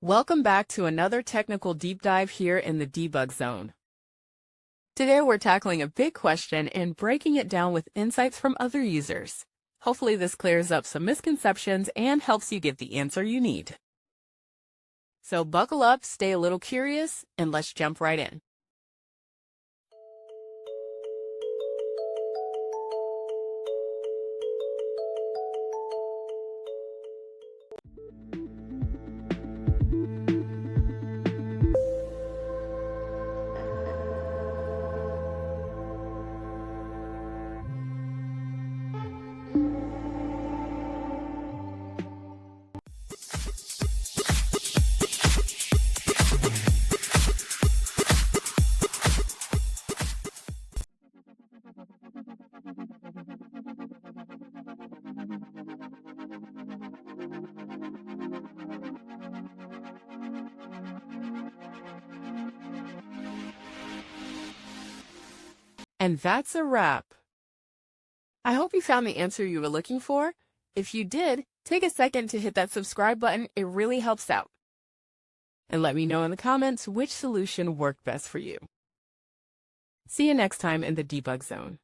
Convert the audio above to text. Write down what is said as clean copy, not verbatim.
Welcome back to another technical deep dive here in the debug zone. Today we're tackling a big question and breaking it down with insights from other users. Hopefully this clears up some misconceptions and helps you get the answer you need. So buckle up, stay a little curious, and let's jump right in. And that's a wrap. I hope you found the answer you were looking for. If you did, take a second to hit that subscribe button. It really helps out. And let me know in the comments which solution worked best for you. See you next time in the debug zone.